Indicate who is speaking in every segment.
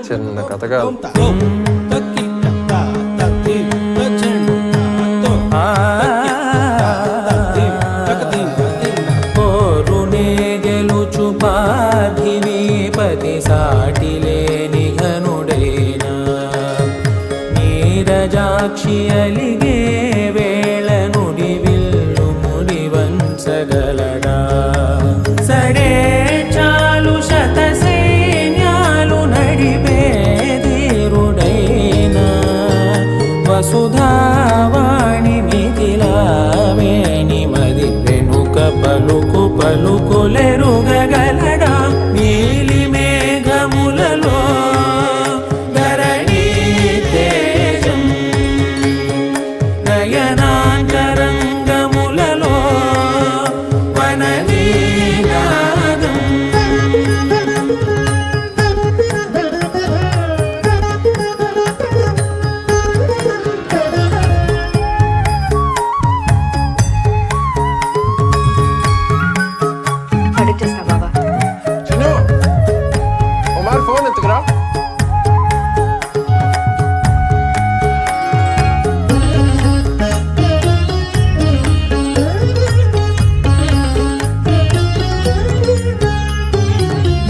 Speaker 1: చిన్న కథ కాదు.
Speaker 2: సాటిలేని ఘనుడైనా నీరజాక్షి అలిగే వేళ నుడి విల్లు ముడి వంచగలడా సడే చాలు శత సైన్యాలు నడిపే ధీరుడైనా వసుధావాణి మిథిలావేణి మది వెనుక పలుకు పలుకులెరుగగలడా నీలి మేఘములలో ధరణి తేజం నయనాంతరంగములలో వననీనాదం
Speaker 1: ఫోన్ ఎత్తుకురా.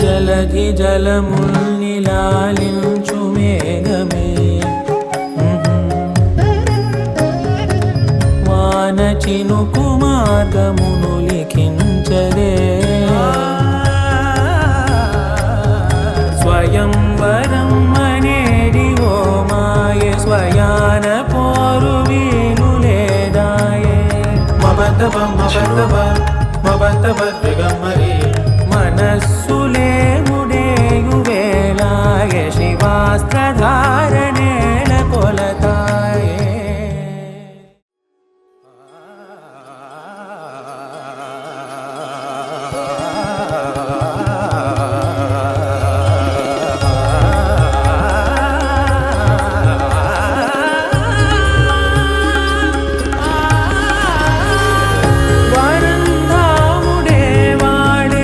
Speaker 2: జలధి జలముల్ని లాలించు మేఘమే వాన చినుకు మార్గమును లిఖించదే స్వయంవరం అనేడి ఓ మాయే స్వయాన పోరు వీలు లేదాయే మబద్దబద్దబద్దబద్దబద్దగమ్మరి మనస్సులే ముడేయు వేళాయ శివాస్త్రధారణేల కొలతాయే వరంధాముడే వాడే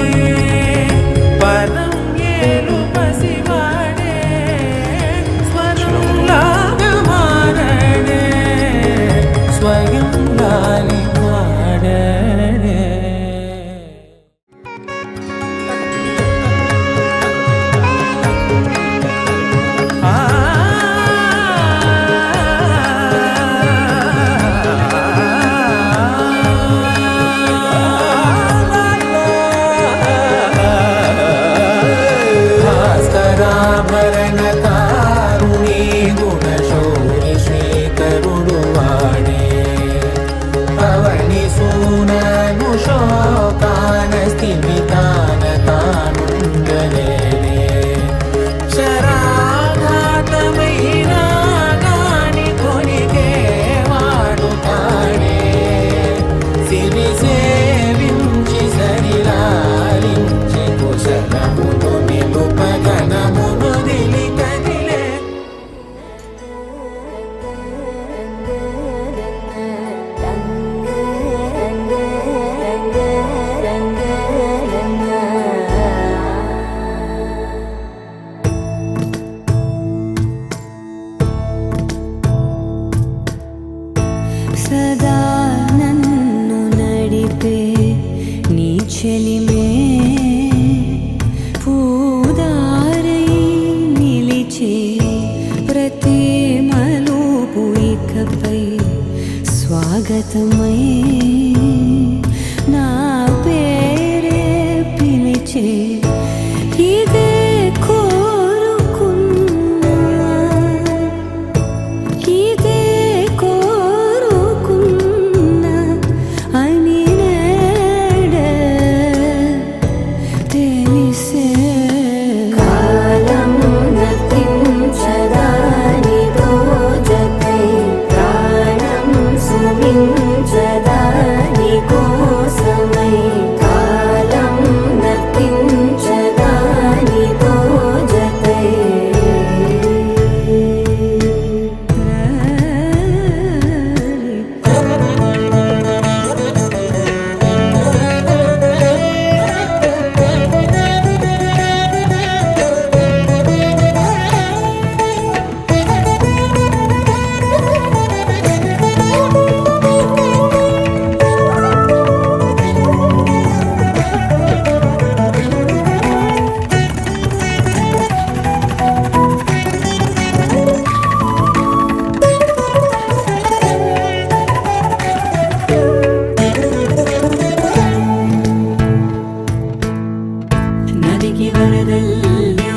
Speaker 3: ಮಡಿಗೆ ಬರದಲ್ಲೇ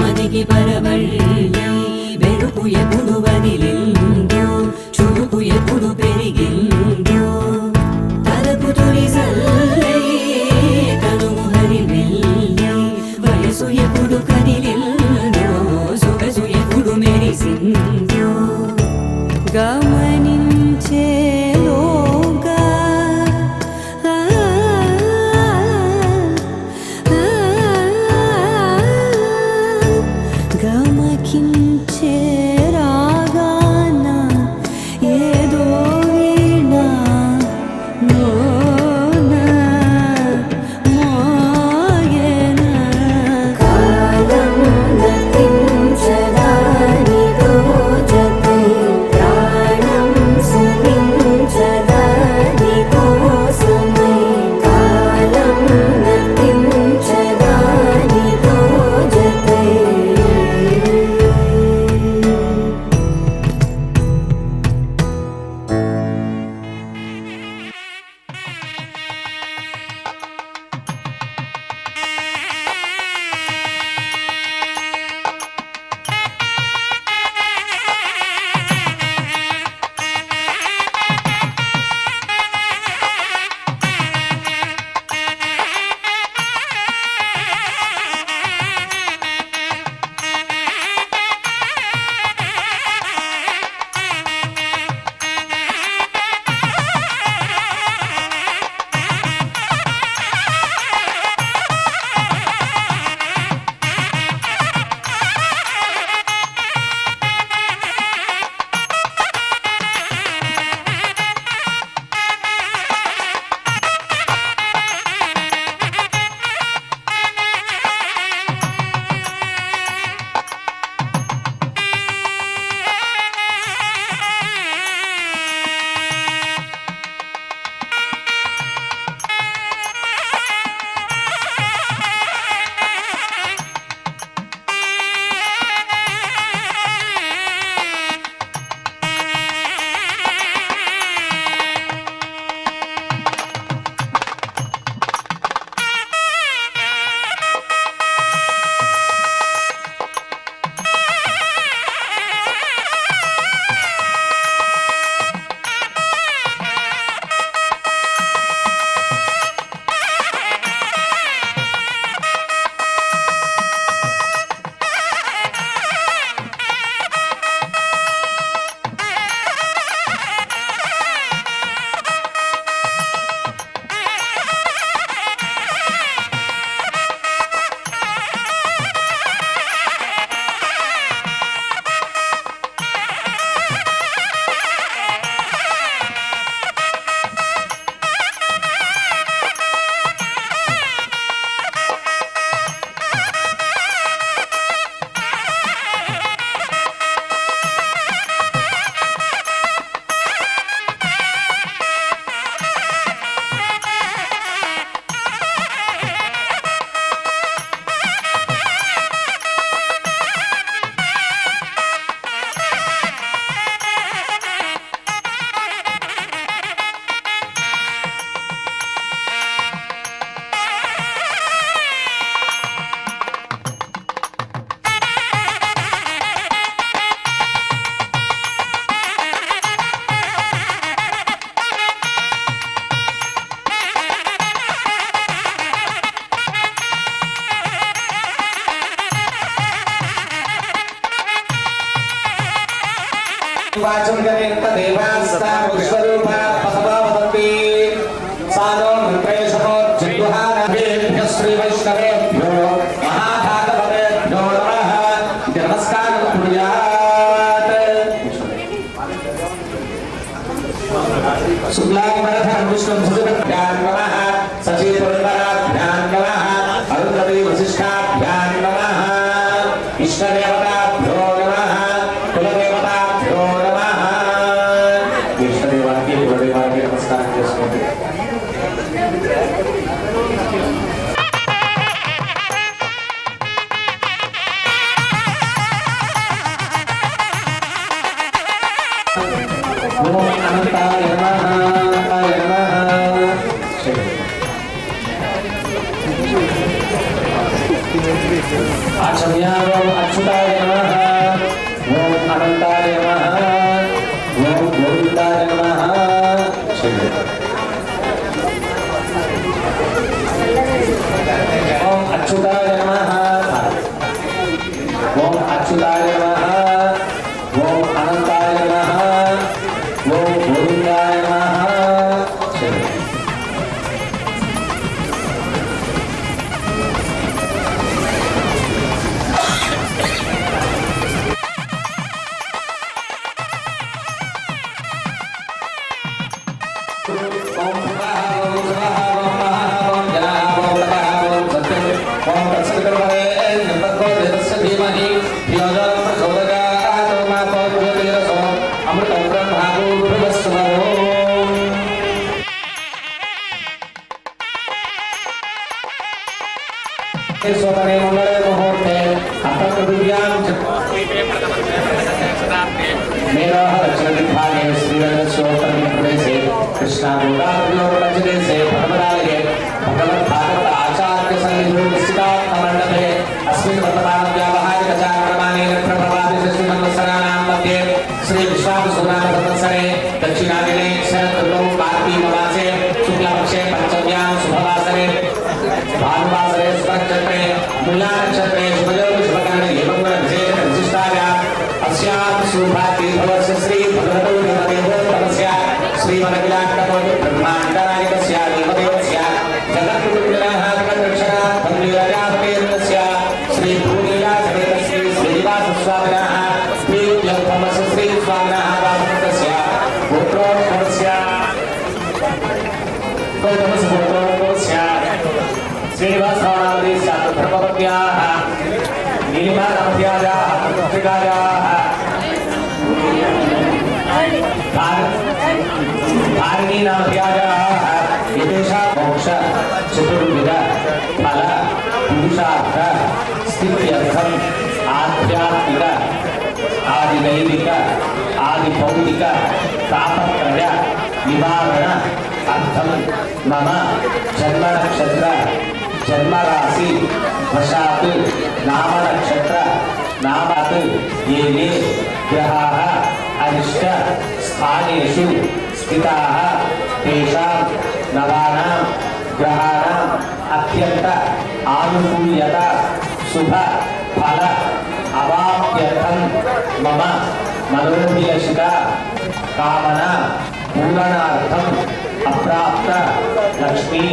Speaker 3: ಮದಿಗೆ ಬರಬಳ್ಳಿ ಬೆರುಕು ಎಬುದು ಬದಿಲೆಂದು ಚುರುಕು ಎಬುದು ಪೆರಿಗೆಂದು ತಲಪು ತುರಿಸಲ್ಲೇ ತನುವು ಹರಿವೆಲ್ಲಿ ವಯಸ್ಸು ಎಬುದು ಕದಿಲೆಂದು ಸೊಗಸು ಎಬುದು ಮೆರಿಸಿಂದು గమనించే లోగా గమకించే రాగాన ఏదో వీణ లోన మోయన కాలం గతించదాని రోజతై ప్రాణం సుమించదాని కోసమై కాలం గతించదాని రోజతై
Speaker 4: वाचन करेंत देवास्ता विश्वरूपा पसवावदन्ति सानो मंत्रेशनो जिह्वानवेभ्यः श्री वैष्णवेभ्यो महाभागवतेभ्यो नमः नमस्कारं कुर्यात् शुक्लांबरधरं विष्णुं सुजभ्यां नमः सचेतनवराभ्यां नमः अरुन्धती वसिष्ठाभ्यां नमः इष्टदेवताभ्यो नमः कुलदेवताभ्यो नमः इष्टदेवाనికి కులదేవానికి నమస్కారం చేసుకోండి ఓం అనంతాయ నమః నమః आचम्या ओम अच्युताय नमः ओम अनंताय नमः ओम गोविंदाय नमः ओम अच्युताय नमः ओम अच्युताय नमः ओम अनंताय नमः ओम गोविंदाय नमः स्वतरे मंगले मुहूर्ते मेरा दक्षिण दिग्भागे श्रीरंगस्योत्तरप्रदेशे कृष्णागोदावरीयोर्मध्यदेशे भगवदालये भगवद्भागवत आचार्य सन्निधौ निश्चितात्ममण्डपे अस्मिन् वर्तमान व्यावहारिकचाक्रमानेन प्रभवादिश श्रीमन्वत्सराणां मध्ये श्री विश्वावसुनाम संवत्सरे दक्षिणादिने शरदृतौ कार्तीकमासे शुक्लपक्षे पञ्चम्यां शुभवासरे भानुवासरे शुभनक्षत्रे मूलानक्षत्रे शुभयोगि शुभकरणे एवं विशेषविशिष्टायाम् अस्यां शुभातीर्भवस्य श्री भगवतो देवदेवो तमस्य श्रीमदखिलाण्डकोटि ब्रह्माण्डनायकस्य देवदेवस्य जगद्गुरुविग्रहः जगद्रक्षकः वन्दीराजापतेर्यस्य श्री भूनीलासमेत श्री श्रीनिवासस्वामिनः श्रीव्यक्तमस्य श्री स्वामिनः वासुदेवस्य गोत्रोत्तमस्य गौतमस्य गोत्रोत्तमस्य श्रीनिवासरावणस्य धर्मपत्न्याः नीलिमानमध्यायाः पत्रिकायाः धारिणीनामध्यायाः एतेषां मोक्ष चतुर्विध फल पुरुषार्थ स्थित्यर्थम् आध्यात्मिक आदिदैविक आदिभौतिक तापत्रय निवारण अर्थं मम जन्मनक्षत्र जन्मराशि वशात् नामनक्षत्र नामात् ये ग्रहाः अरिष्ट स्थानेषु स्थिताः तेषां नवानां ग्रहाणाम् अत्यन्त आनुकूल्यता शुभ फल अवाप्यर्थं मम मनोभिलषिता कामना पूरणार्थम् अप्राप्त लक्ष्मी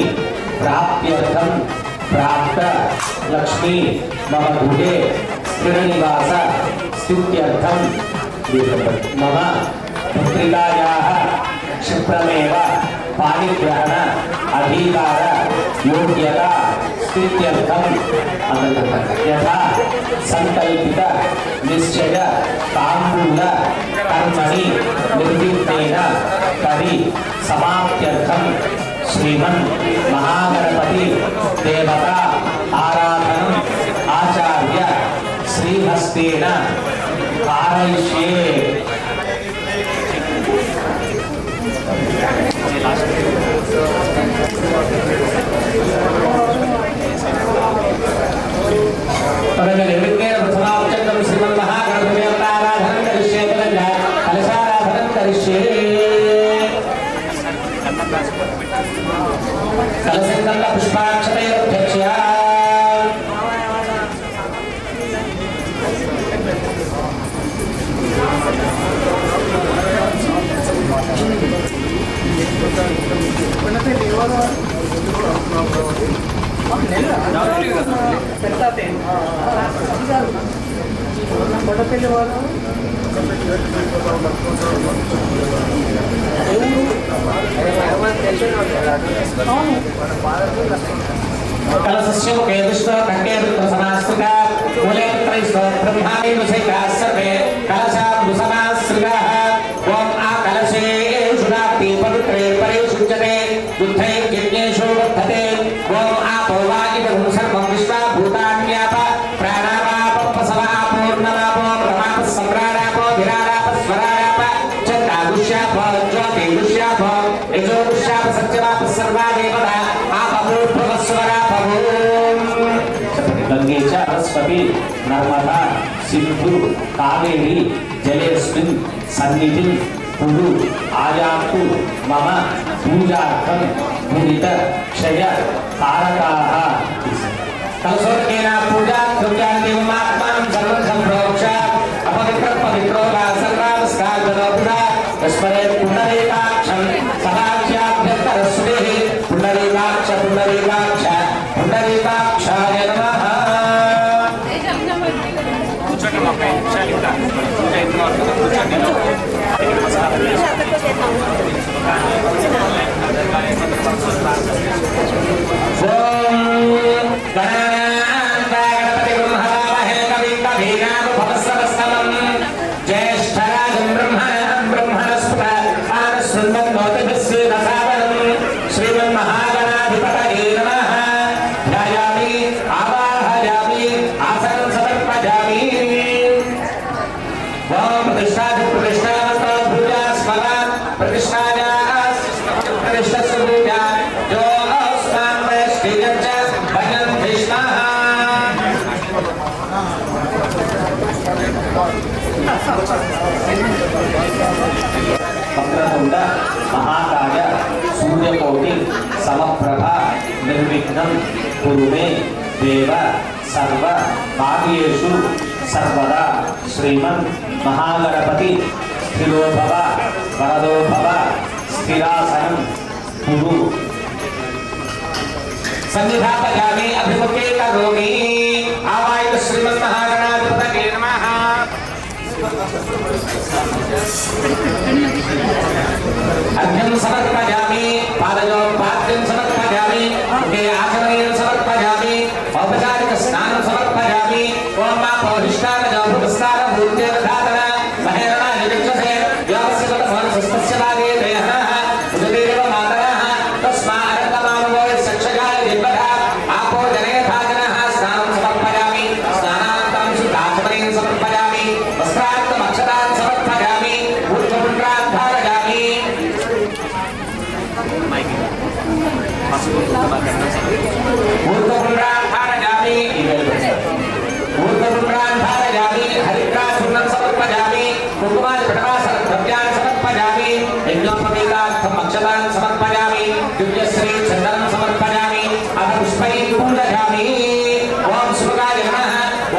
Speaker 4: प्राप्त्यर्थं प्राप्त लक्ष्मी मम गृहे स्थिरनिवास स्थित्यर्थं मम पुत्रिकायाः क्षिप्रमेव पाणिग्रहण अधिकार योग्यता स्थित्यर्थं यथा संकल्पित निश्चय ताम्बूल कर्मणि निर्विघ्नेन परि समाप्त्यर्थं श्रीमन् महागणपति देवता आराधनम् आचार्य श्रीहस्तेन कारयिष्ये। प्रथमावचनं श्रीमन् महागणपति देवता आराधनं करिष्ये कलशाराधनं करिष्ये। कलशंकल्प पुष्पाक्षतैरध्यक्ष्या कलशस्य मुखे दुष्टो कंठे दुष्टसमास्त्रिका मूले त्रैस्तो ब्रह्माणि मुसैकाः सर्वे कलशाम्बुसमास्त्रिकाः ओम आ कलशे शुनाप्ति पवित्रे परिशुच्यते दुग्धे यज्ञेषु वर्धते ओम आपो वागिदं सर्वं विश्वा भूतान्याप प्राणापापसवा पूर्णमापो ब्रह्माप सम्राडापो विराडाप स्वराडाप चन्द्रागुष्याप ज्योतिगुष्याप यजोगुष्याप सत्यवाप सर्वा देवता आप भूर्भुवस्वराप भूम् गंगे च सरस्वती नर्मदा सिंधु कावेरी जलेस्मिन् सन्निधिं कुरु आयातु मम पूजार्थं मुदित क्षय कारकाः कलशोदकेन पूजा कृत्यान्ति मात्मानं सर्वं सम्प्रोक्ष अपवित्र पवित्रो वा सर्वास्कार्गणोऽभिधा तस्मरे पुण्डरीकाक्षं सदाख्याभ्यन्तरस्मृतिः पुण्डरीकाक्ष पुण्डरीकाक्ष पुण्डरीकाक्षाय नमः वक्रतुंड महाकाय सूर्यकोटि समप्रभा निर्विघ्नं कुरु मे देव सर्व कार्येषु सर्वदा श्रीमन् महागणपति स्थिरो भव वरदो भव स्थिरासनं कुरु सन्निधापयामि अभिमुखे करोमि आवाहित श्रीमन् महागणाधिपतये नमः अर्घ्यं समर्पयामि पादयोपाद्यं समर्पयामि मुखे आचमनीयं समर्पयामि औपचारिक स्नानं समर्पयामि ओम मा पौरिष्ठानजो भुवस्तार भूतेर्धातन महेरणा निजसे व्यावसिकत मनसस्तस्य लागे देहः उददेव मातरः तस्मारतमामवो सक्षगाय दिव्यः आपो जने भाजनः स्नानं समर्पयामि स्नानानन्तरं शुद्धाचमनीयं समर्पयामि वस्त्रार्थम् अक्षतान् समर्पयामि ऊर्ध्वपुण्ड्राद्धारयामि ऊर्ध्वपुण्ड्राद्धारयामि ऊर्ध्वपुण्ड्राद्धारयामि हरिद्राचूर्णं समर्पयामि कुङ्कुमादिपटवासरद्रव्याणि समर्पयामि यज्ञोपवीतार्थम् अक्षतान् समर्पयामि दिव्यश्री चन्दनं समर्पयामि अथ पुष्पैः पूजयामि ओम सुभगाय नमः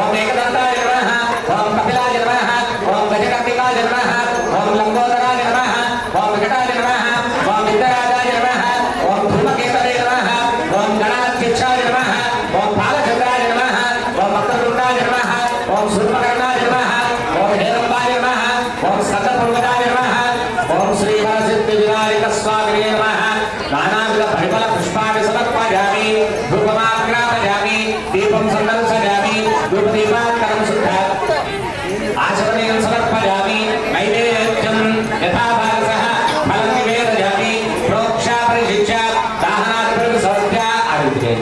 Speaker 4: ओम एकदन्ताय नमः ओम कपिलाय नमः ओम गजकर्णिकाय नमः ओम लंबोदराय नमः ओम विकटाय नमः ओम विद्याराजाय नमः ओम धूमकेतवे नमः ओम गणाध्यक्षाय नमः ओम बालचन्द्राय नमः ओम वक्रतुण्डाय नमः ओम सूर्पकर्णाय नमः ओम हेरम्बाय नमः ओम सकलपूर्वजाय नमः ओम श्रीवरसिद्धिविनायक स्वामिने नमः नानाविध परिमल पुष्पाणि समर्पयामि धूपमाग्रापयामि दीपं सन्दर्शयामि धूपदीपान्तरं शुद्ध आचमनीयं समर्पयामि नैवेद्यं यथा भागसः फलं निवेदयामि प्रोक्षा परिशिष्य दाहनादिप्रतिसमर्प्य आरभ्यते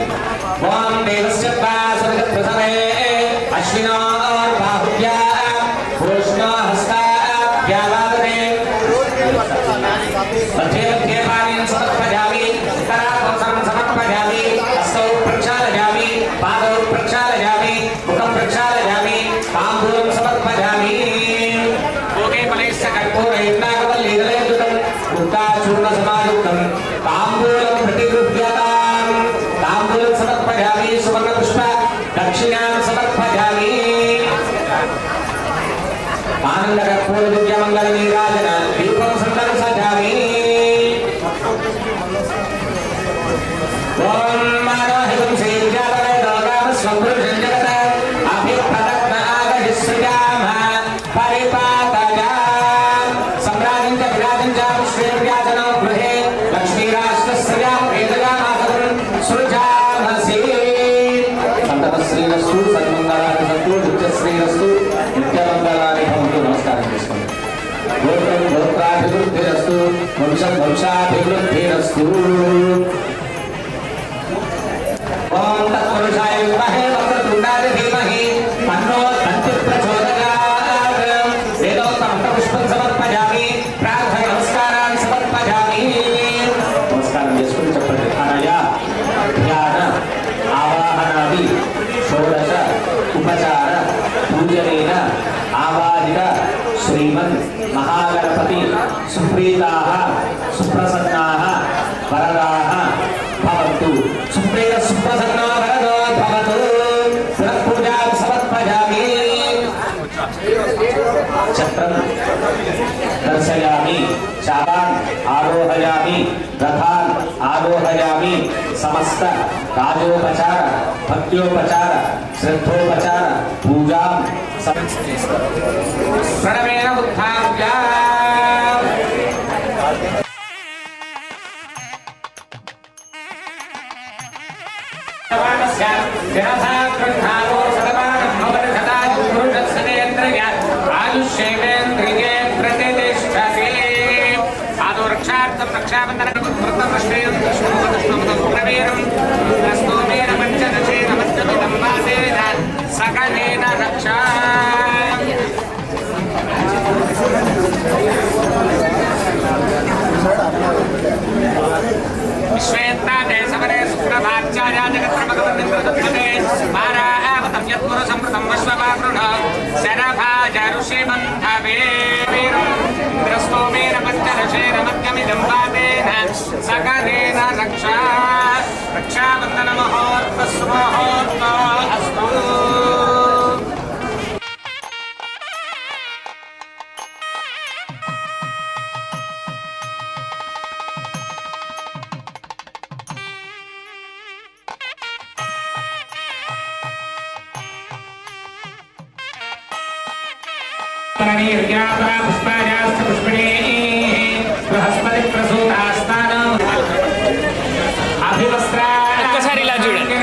Speaker 4: ओम देवस्य पासर्गप्रसवे अश्विनोर्बाहुभ्यां पूष्णो हस्ताभ्यावादने मध्ये मध्ये पानीं समर्पयामि उत्तराभवसनं समर्पयामि हस्तौ प्रक्षालयामि पादौ प्रक्षालयामि मुखं प्रक्षालयामि ताम्बूलं समर्पयामि भोगे फलैश्च कर्पूरैर्नागवल्लीदलैर्युतं मुक्ताचूर्णसमायुक्तं ताम्बूलं प्रतिगृह्यताम् ताम्बूलं समर्पयामि सुवर्णपुष्प दक्षिणां समर्पयामि आनन्दकर्पूरदिव्यमङ्गलनीराजन दीपं सन्दर्शयामि ओम मानवहितं सेव्यावरे लोकामस्वपुरुषं जगत अभिप्रदग्न आगहिस्सृजामः परिपातया सम्राजं च विराजं च पुष्पेर्व्याजनो गृहे लक्ष्मीराष्ट्रस्रजां वेदयामासं सृजामसि सन्ततश्रीरस्तु सन्मङ्गलानि सन्तु नित्यश्रीरस्तु नित्यमङ्गलानि भवन्तु नमस्कारं చేసుకోండి गोत्रं गोत्राभिवृद्धिरस्तु वंशं वंशाभिवृद्धिरस्तु ओम तत्पुरुषाय विद्महे वक्रतुण्डाय धीमहि तन्नो दन्तिः प्रचोदयात् वेदोक्तं पुष्पं समर्पयामि प्रार्थना नमस्कारान् समर्पयामि नमस्कारं చేసుకొని చెప్పండి అనయ ధ్యాన ఆవాహనాది షోడశ సుప్రీతాః సుప్రసన్నాః వరదాః భవంతు. సుప్రీత సుప్రసన్నో వరదో భవతు. పునఃపూజాం సమర్పయామి. ఛత్రం దర్శయామి. చాపాన్ ఆరోహయామి. రథాన్ ఆరోహయామి. సమస్త రాజోపచార భక్త్యోపచార శ్రద్ధోపచార పూజాం ప్రణవేన ఉత్థాప్య ఆయుష్యేంద్రియే ప్రతిష్టతే. ఆదోరక్షార్థం రక్షాబంధన వృత్తమశ్రేయం ప్రవీరం స్తోమేన పంచదశేన మధ్యమిదం వాసేన సకలేన రక్షా. విశ్వేత్తాదే సమరే సుప్రభాచ్యాయ జగత్ప్రభగవన్నింద్రదుఃఖదే మారావతం యత్పురు సంవృతం వశ్వవావృణ శరభాజ ఋషిబంధవే ఇంద్రస్తోమేన పంచదశేన మధ్యమిదం వాతేన సకలేన రక్షా. రక్షాబంధన మహోర్త సుమహోర్త అస్తు.
Speaker 2: ఒక్కసారి ఇలా చూడండి.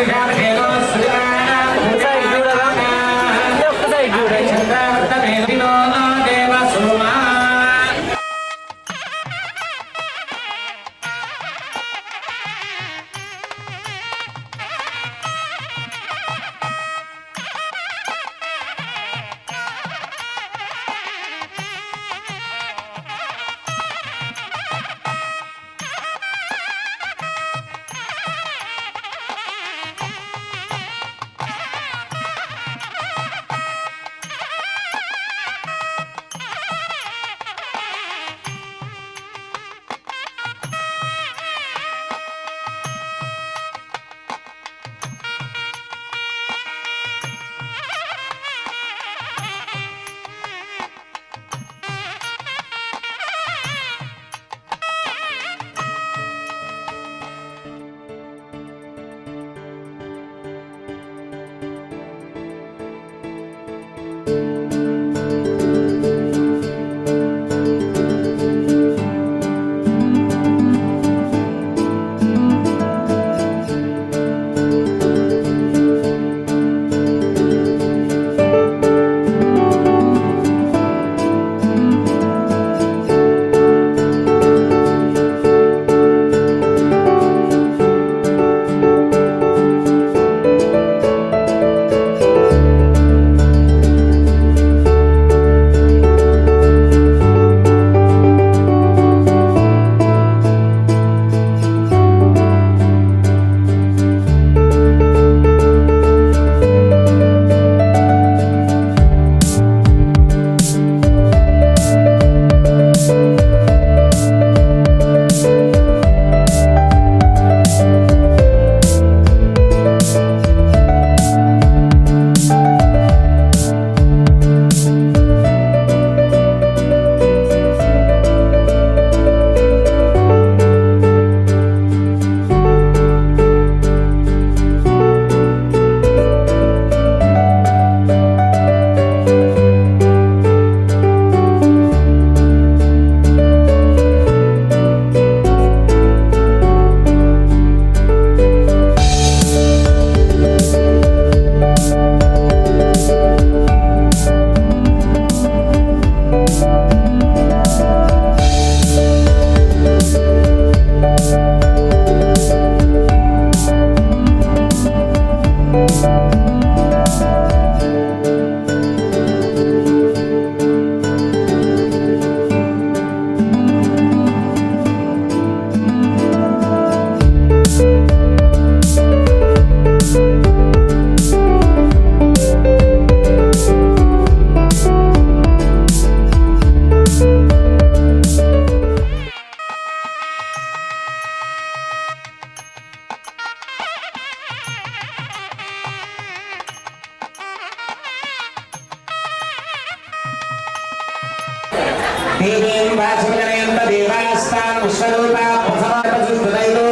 Speaker 5: देवीं वाचमजनयन्त देवास्तान् विश्वरूपा प्रसवापसुष्टुदैतो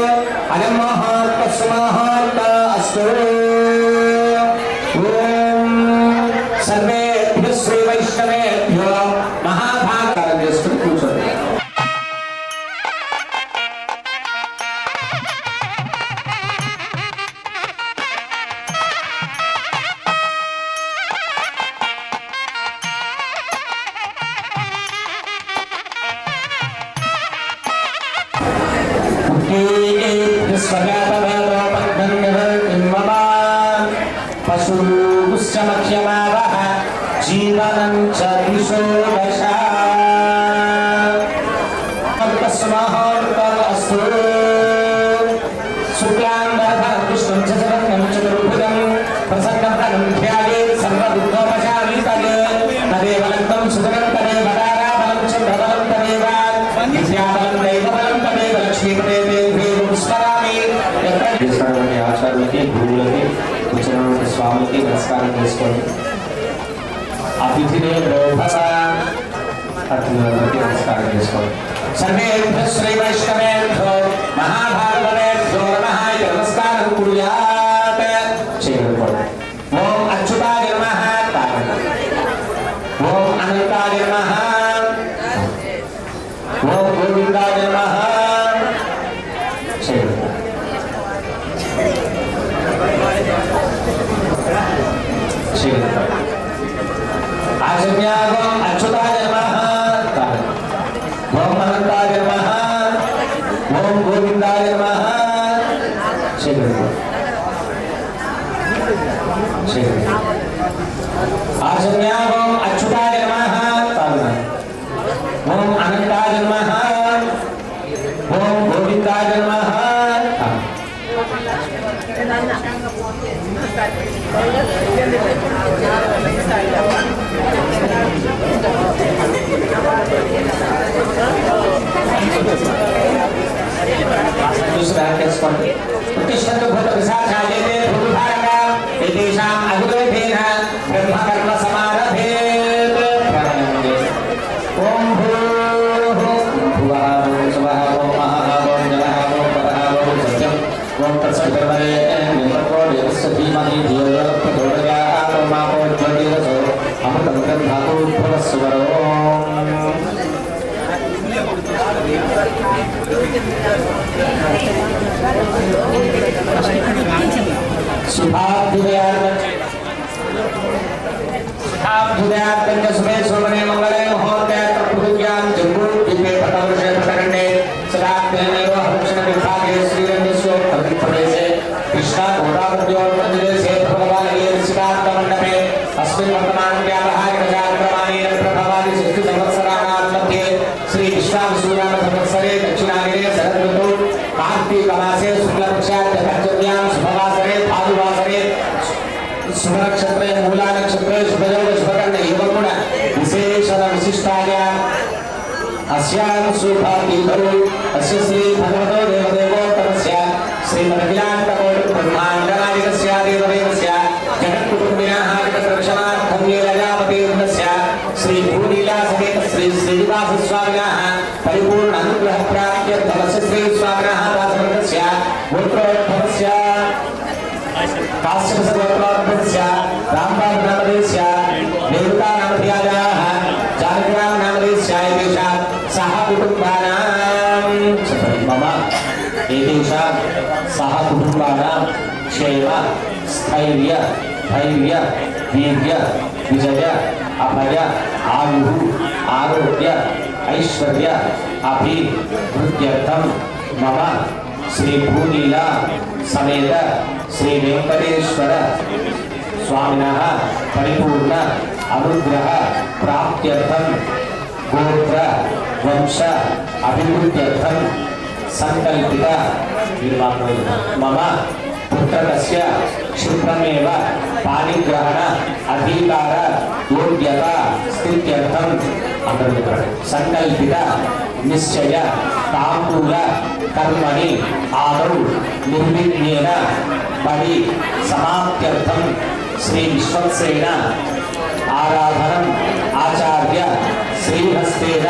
Speaker 5: अयं मुहूर्तस्सुमुहूर्त अस्तु ॐ सर्वेभ्यः श्रीवैष्णवेभ्यो महाभागं చేసుకుని కూర్చోండి पशुश्चमख्यमावः जीवनं च दिशो दशा अस्तु शुक्लाम्बरधरं कृष्णं च शरण्यं चतुर्भुजं प्रसन्नवदनं ध्यायेत् सर्वदुःखोपशान्तये तदेव लब्धं सुखं तदेव दाराबलं च प्रबलं तदेव विद्याबलं दैवबलं तदेव लक्ष्मीपते देवं स्मरामि
Speaker 4: చేసినటువంటి ఆచార్యులకి గురువులకి వచ్చినటువంటి స్వాములకి నమస్కారం చేసుకోండి. అతిథిని లోభస అతిథులందరికీ నమస్కారం చేసుకోండి.
Speaker 5: सर्वेभ्यः श्रीवैष्णवेभ्यो महाभागवतेभ्यो नमः इति नमस्कारं कुर्यात्
Speaker 4: చేయగలుగుతారు.
Speaker 5: ॐ अच्युताय नमः ॐ अनन्ताय नमः ॐ गोविन्दाय नमः
Speaker 4: చేయగలుగుతారు. చేయగలుగుతారు.
Speaker 5: आचम्यागं अच्युताय नमः ॐ अनन्ताय नमः ॐ गोविन्दाय नमः
Speaker 4: చేయగలుగుతారు. చేయగలుగుతారు.
Speaker 5: आचम्यागं अच्युताय नमः ॐ अनन्ताय नमः ॐ गोविन्दाय नमः
Speaker 4: दूसरा చేసుకోండి.
Speaker 5: प्रतिष्ठन्तु भूतपिशाचायेते भूतभारका एतेषाम् अभिवेदेन ब्रह्मकर्म समारभेत्
Speaker 4: ప్రాణాయామం చేసి
Speaker 5: ॐ भूः
Speaker 4: భువః ఓం శుభః ఓం మహః ఓం జలః ఓం పరః ఓం సత్యం ఓం తత్సవితుర్వరేణ్యం దేవస్య ధీమహి ధియో యో నః ప్రచోదయాత్ ఓం ఆపో జ్యోతిరసో అమృతం గంధాతో భవస్వరం.
Speaker 5: शुभाभ्युदयात्मक शुभे शोभने मंगले मुहूर्ते प्रभुज्ञान जम्बू दिव्ये पटवर्षे पटकंडे सदात्मेव हंसन विभागे श्रीरंगस्व प्रदेशे कृष्णा गोदावरीयोर प्रदेशे भगवान ये सिद्धार्थ मंडपे अस्मिन् वर्तमान व्यावहारिक कार्यक्रमाणेन प्रभवादि षष्टि संवत्सराणां मध्ये श्री विश्वावसुनाम संवत्सरे दक्षिणायने शरद ऋतौ कार्तिक मासे शुक्लपक्षात् पंचम्यां शुभवासरे भानुवासरे शुभ नक्षत्रे मूला नक्षत्रे शुभयोग शुभकर्ण एवं गुण विशेषण विशिष्टायां अस्यां शुभतिथौ अस्य श्री भगवतो देवदेवोत्तमस्य श्रीमदखिलाण्डकोटि ब्रह्माण्डनायकस्य देवदेवस्य जगत्कुटुम्बिनः जगद्रक्षणार्थं ये लजापतिर्नस्य श्री भूनीला समेत श्री श्रीनिवासस्वामिनः परिपूर्ण अनुग्रहप्राप्त्यर्थमस्य श्री स्वामिनः दासवर्गस्य गोत्रोद्भवस्य काश्यपसगोत्रोद्भवस्य रामबाबुनामधेयस्य देवतानामधेयाः जानकीनामधेयस्य एतेषां सह कुटुम्बानां
Speaker 4: मम एतेषां सह कुटुम्बानां क्षेम स्थैर्य धैर्य वीर्य विजय अभय आयुः आरोग्य ऐश्वर्य अभिवृद्ध्यर्थं मम श्री भूनीला समेत श्री वेंकटेश्वर स्वामिनः परिपूर्ण अनुग्रह प्राप्त्यर्थं गोत्र वंश अभिवृद्ध्यर्थं संकल्पित मम पुत्रकस्य क्षिप्रमेव पाणिग्रहण अधिकार योग्यता स्थित्यर्थं संकल्पित निश्चय तांबूल कर्मणि आदौ निर्विघ्नेन बलि समाप्त्यर्थं श्री विश्वक्सेन आराधनम् आचार्य
Speaker 5: श्रीहस्तेन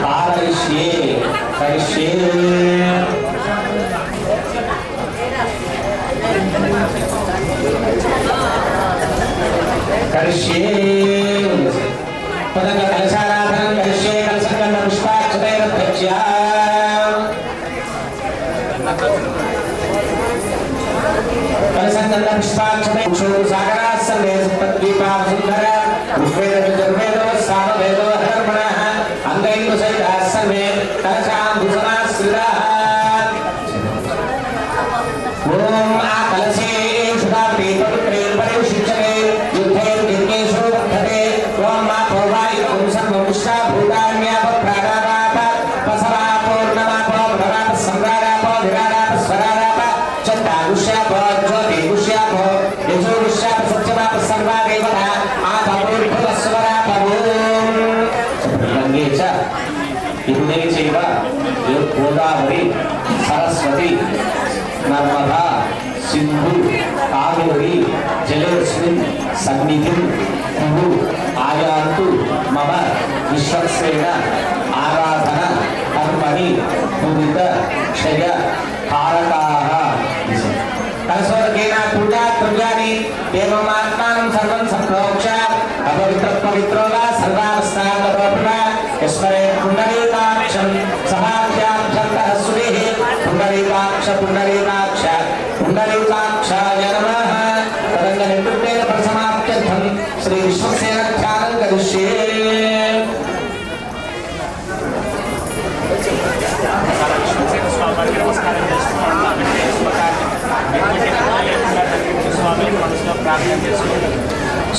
Speaker 5: कारयिष्ये करिष्ये करिष्ये पदक कलशाराधनं करिष्ये कलशगन्ध पुष्पाक्षतैरध्यक्ष्य कलशगन्ध पुष्पाक्षतै सागराः सर्वे सप्तद्वीपाः सुन्दर ऋग्वेद यजुर्वेद सामवेद धर्मणः अङ्गैः सहिताः सर्वे कलशाम्बुसमाश्रिताः ॐ आकलशे शुभाप्ते पवित्रे परिशिष्यते युद्धे यज्ञेषु वर्धते ॐ मा पौवायुकं सर्वं विश्वाभूतान्यापप्राणापात पसवा पूर्णमापो भवात् सम्राडापो विराडाप स्वराडाप चत्तागुष्याप ज्योतिगुष्याप यजोगुष्याप सत्यमाप सर्वा देवता आपापूर्भुवस्वराप ॐ गङ्गे च यमुने चैव गोदावरी सरस्वती नर्मदा सिंधु कावेरी जलेस्मिन् सन्निधिं कुरु आयान्तु मम विश्वक्सेन आराधन कर्मणि पूरित क्षय कारकाः कलशोदकेन पूजा द्रव्याणि एवमात्मानं सर्वं सम्प्रोक्ष्य अपवित्रो वा सर्वावस्थागतोऽपि यस्मरे पुण्डरीकाक्षं सभाभ्याभ्यन्तः सुरेः पुण्डरीकाक्ष पुण्डरीकाक्षाय नमः तदङ्गनिवृत्तेन परिसमाप्त्यर्थं श्री विश्वक्सेन ध्यानं करिष्ये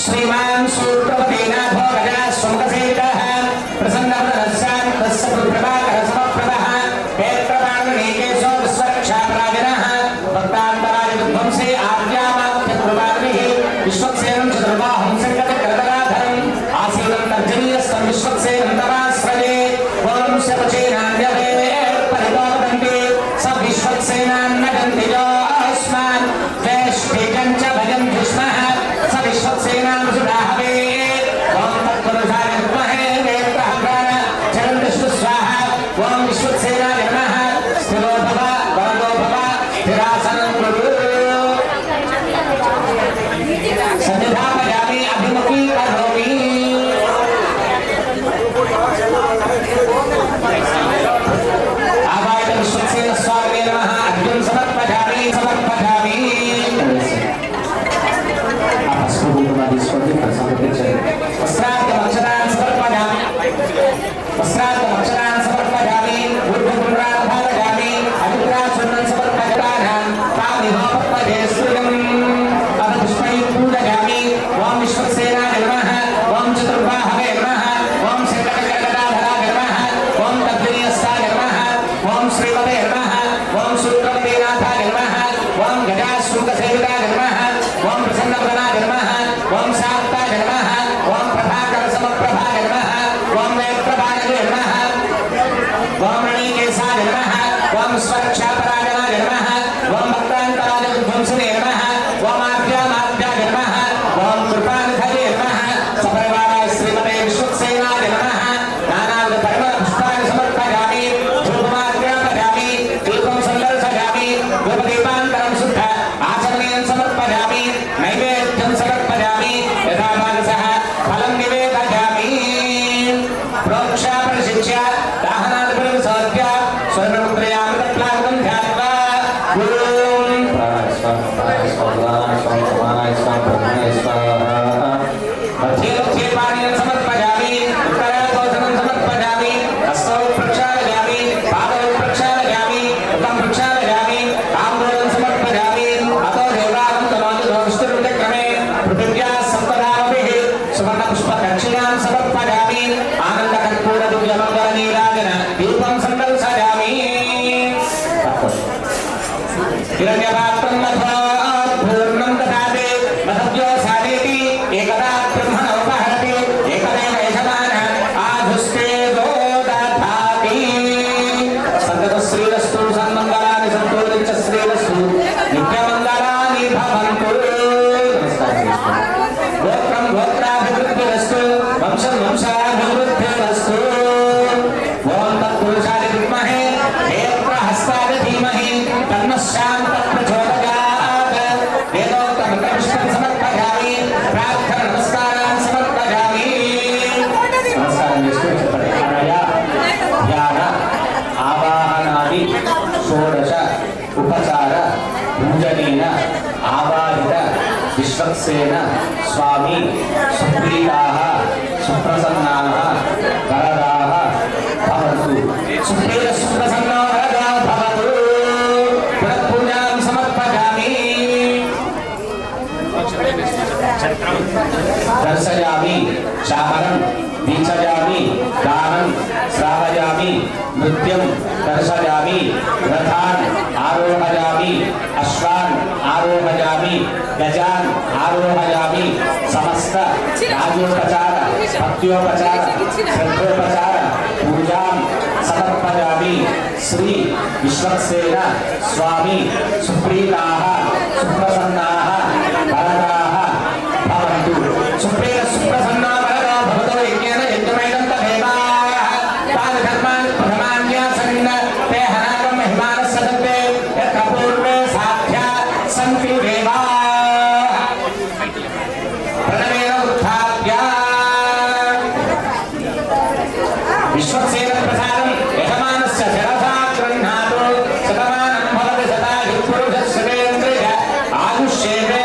Speaker 5: श्रीमान सूत्रपतिनाथो गजा सुमुखसेवितः प्रसन्नवदनस्यान्तस्य पुत्रभागः समप्रभः क्षेत्रपाणिकेशो विश्वरक्षापराजनः भक्तान्तराजविध्वंसे आद्यामाख्यप्रभाविः विश्वक्सेनं चतुर्बाहुं सङ्गतकरतराधरम् आसीनं तर्जनीयस्तं विश्वक्सेनं तमाश्रये वंशपचेनान्यवे परिपावदन्ति स विश्वक्सेनान्नगन्ति योऽस्मान् वेष्टिकं च भजन्ति स्मः स विश्वक्सेनां सुराहवे ॐ तत्पुरुषाय विद्महे वेत्रहङ्गाय चरन्तु स्वाहा ॐ विश्वक्सेनाय नमः स्थिरो भव वरदो भव स्थिरासनं कुरु सन्निधापयामि अभिमुखी करोमि आवाय विश्वक्सेन स्वामिने नमः अर्घ्यं समर्पयामि वस्त्रार्थमक्षरान् समर्पयामि ऊर्ध्वपुण्ड्रान् अभिप्राचूर्णं समर्पयामि तामिहोपद्मजे स्त्रियम् अथ पुष्पैः पूजयामि ॐ विश्वक्सेनाय नमः ॐ चतुर्बाहवे नमः ॐ शङ्करगदाधराय नमः ॐ तद्विनीयस्ताय नमः ॐ श्रीमते नमः ॐ सूत्रपतिनाथाय नमः ॐ गजासुमुखसेविताय नमः ॐ प्रसन्नवदनाय नमः ॐ शान्ताय नमः ॐ प्रभाकरसमप्रभाय नमः ॐ नेत्रभागे नमः ॐ रणीकेशाय नमः ॐ स्वरक्षापरायणाय नमः ॐ भक्तान्तराजविध्वंसने नमः ॐ आद्यामाद्याय नमः ॐ कृपानिधये नमः सपरिवाराय श्रीमते विश्वक्सेनाय नमः नानाविधपरिमलपुष्पाणि समर्पयामि धूपमार्घ्यापयामि दीपं सन्दर्शयामि धूपदीपान्तरं शुद्ध आचमनीयं समर्पयामि नैवेद्यं समर्पयामि यथा मानसः फलं निवेदयामि प्रोक्षा प्रशिक्ष्य दाहनादिकं सत्य स्वर्णमुद्रयामृतप्लावकं ध्यात्वा मध्ये मध्ये पानीयं समर्पयामि उत्तराभोजनं समर्पयामि हस्तौ प्रक्षालयामि पादौ प्रक्षालयामि मुखं प्रक्षालयामि ताम्बूलं समर्पयामि अतो देवानं तनोजुष्टिरुद्रक्रमे पृथिव्याः सम्पदाभिः सुवर्णपुष्पदक्षिणां समर्पयामि आनन्दकर्पूरदिव्यमङ्गलनीराजन दीपं सन्दर्शयामि हिरण्यपात्रं मथो पूर्णं ददाति मधव्यो सादेति एकदा ब्रह्मणोपहरति
Speaker 4: स्वामी सुप्रीताः सुप्रसन्नाः वरदाः भवन्तु सुप्रीत सुप्रसन्नो वरदा भवतु पुनःपूजां समर्पयामि दर्शयामि चामरं वीक्षयामि गानं श्रावयामि नृत्यं दर्शयामि रथान् आरोहयामि अश्वान् आरोहयामि गजान् आरोहयामि समस्त राजोपचार भक्त्योपचार श्रद्धोपचार पूजां समर्पयामि श्री विश्वक्सेन स्वामी सुप्रीताः सुप्रसन्नाः वरदाः भवन्तु सुप्रीत सुप्रसन्ना वरदा भवतो यज्ञेन यज्ञमेनं तदेवाः तान् धर्मान् प्रथमान्यासन्न ते हनाकं महिमानः सदन्ते यत्र पूर्वे साध्या सन्ति देवाः प्रणवेन उत्थाप्य विश्वक्सेन प्रसादं यजमानस्य शिरसा गृह्णातु शतमानं भवति शतायुः पुरुषः शतेन्द्रिय आयुष्येवेन्द्रिय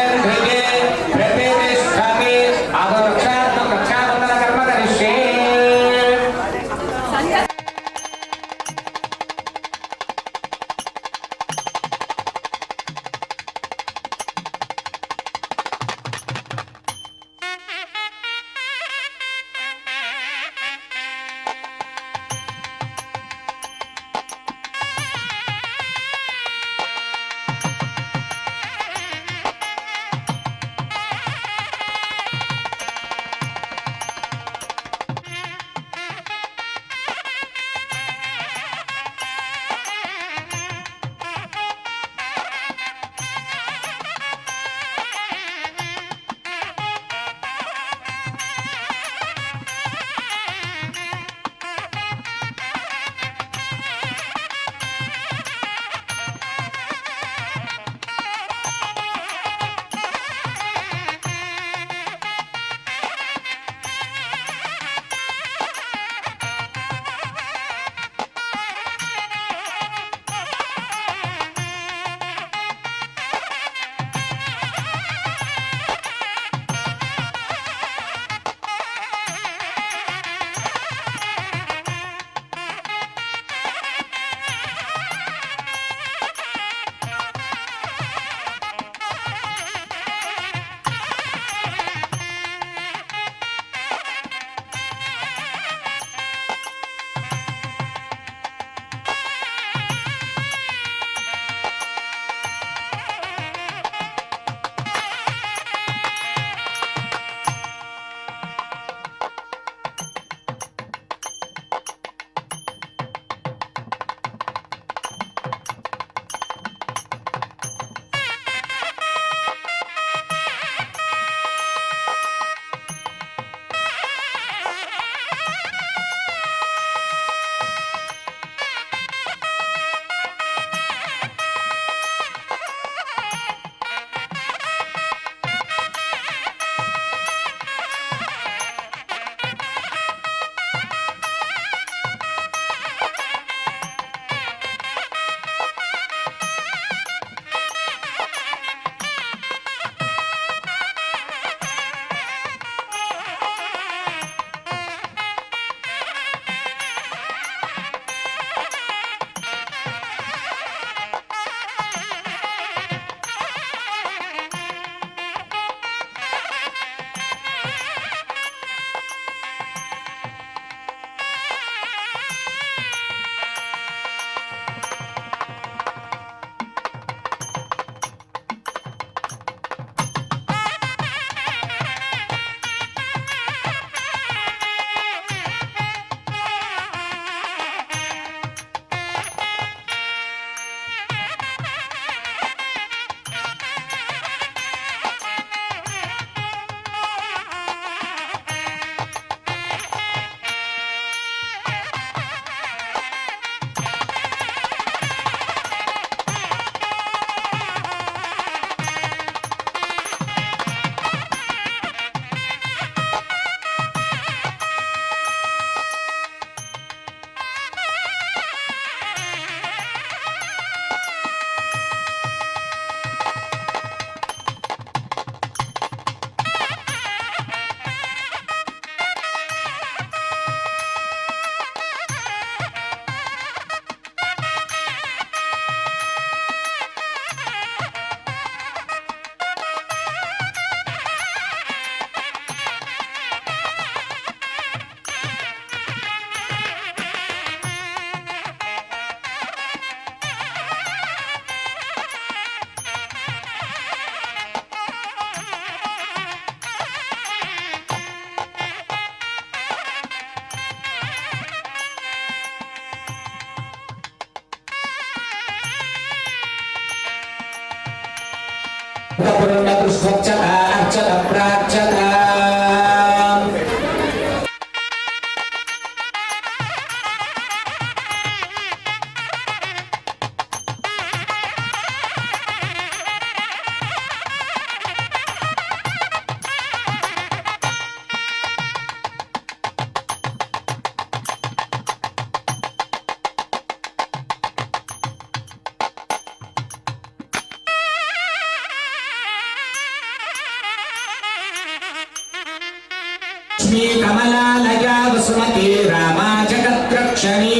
Speaker 5: लक्ष्मी कमलालया वसुमती रामा जगद्रक्षणी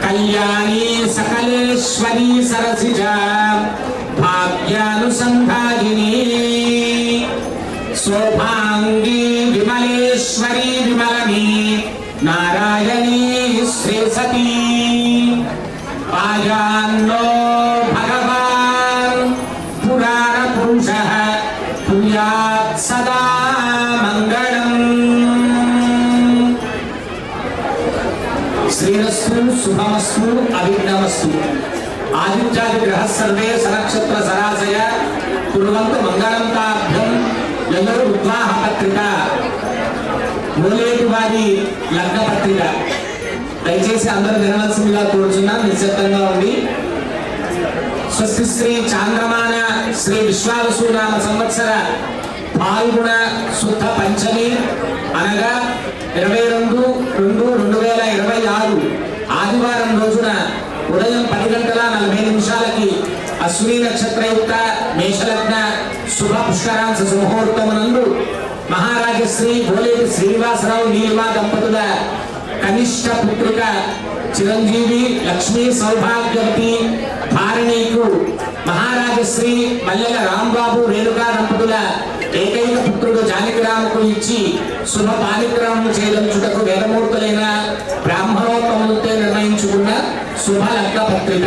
Speaker 5: कल्याणी सकलेश्वरी सरसिजा भाग्यानुसंधायिनी शोभांगी विमलेश्वरी विमलनी नारायणी श्रेयसती पायान्नो भगवान् पुराण पुरुषः पुर्यात् सदा श्रीरस्तु शुभमस्तु अविघ्नमस्तु आदित्यादि ग्रह सर्वे सनक्षत्र सरासय कुर्वन्तु मंगलम ताभ्यं ययो विवाह पत्रिका మూలేటి వారి లగ్న పత్రిక దయచేసి అందరూ వినవలసిందిగా కోరుచున్నాం నిశ్శబ్దంగా ఉంది స్వస్తి శ్రీ చాంద్రమాన శ్రీ విశ్వావసునామ సంవత్సర పాల్గొన శుద్ధ పంచమి అనగా 22/2/2026 ఆదివారం రోజున ఉదయం 10:40 అశ్విని నక్షత్రయుక్త మేషలగ్న శుభ పుష్కరాంశ సుముహూర్తమునందు మహారాజశ్రీ భోలేటి శ్రీనివాసరావు నీలిమా దంపతుల కనిష్ట పుత్రిక చిరంజీవి లక్ష్మీ సౌభాగ్యవతి భారణీకు మహారాజశ్రీ మల్లెల రాంబాబు రేణుకా దంపతుల ఏకైక పుత్రుడు జానకిరాముకు ఇచ్చి శుభ పాలిక్రమం చేయదలుచుటకు వేదమూర్తులైన బ్రాహ్మణోత్తములతో నిర్ణయించుకున్న శుభ లగ్న పత్రిక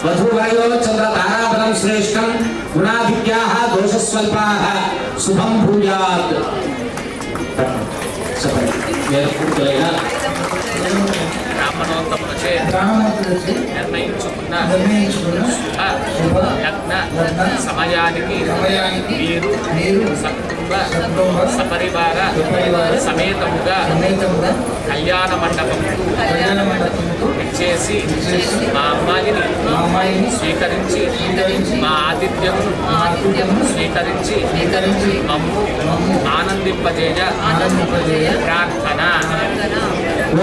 Speaker 5: వధూవరయో చంద్ర తారాబలం శ్రేష్టం గుణాధిక్యాః దోషస్వల్పాః శుభం భూయాత్. వేదమూర్తులైన
Speaker 2: బ్రాహ్మణోత్తములచే నిర్ణయించుకున్న శుభ లగ్న సమయానికి మీరు సకుటుంబ సపరివార సమేతముగా కళ్యాణ మండపంకు ఇచ్చేసి మా అమ్మాయిని స్వీకరించి మా ఆతిథ్యము స్వీకరించి మమ్ము ఆనందింపజేయ ప్రార్థన.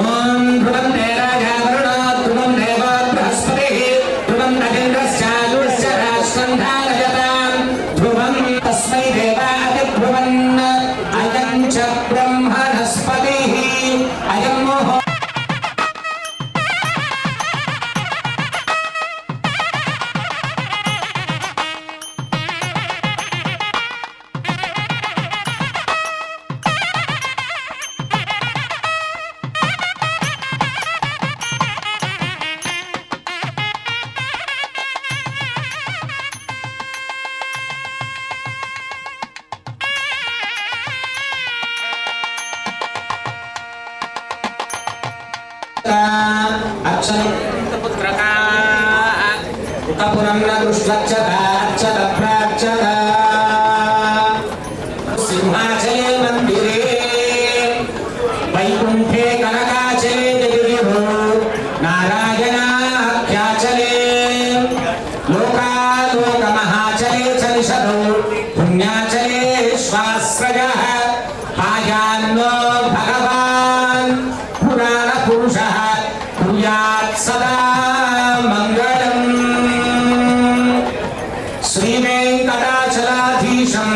Speaker 5: ఓం ధ్రువం దేవాయ వరుణో ధ్రువం దేవో బృహస్పతిః ధ్రువం నగేంద్రశ్చాయుశ్చ రాష్ట్రం ధారయతాం ధ్రువం తస్మై దేవాయ ధ్రువన్ అయం చ బ్రహ్మణస్పతిః అయం మోహో
Speaker 2: పుత్రకా
Speaker 5: ఉతపురం దృష్ట్వచ్చత ప్రాచ్చత సింహాచలే మందిరే వైకుంఠే కనకాచలే జగద్గురు నారాయణాఖ్యాచలే లోకాలోక మహాచలే చలిషదో పుణ్యాచలే శ్వాస్రజః పాయాన్నో భగవాన్ పురాణ పురుషః కుర్యాత్ సదా మంగళం. శ్రీ వెంకటాచలాధీశం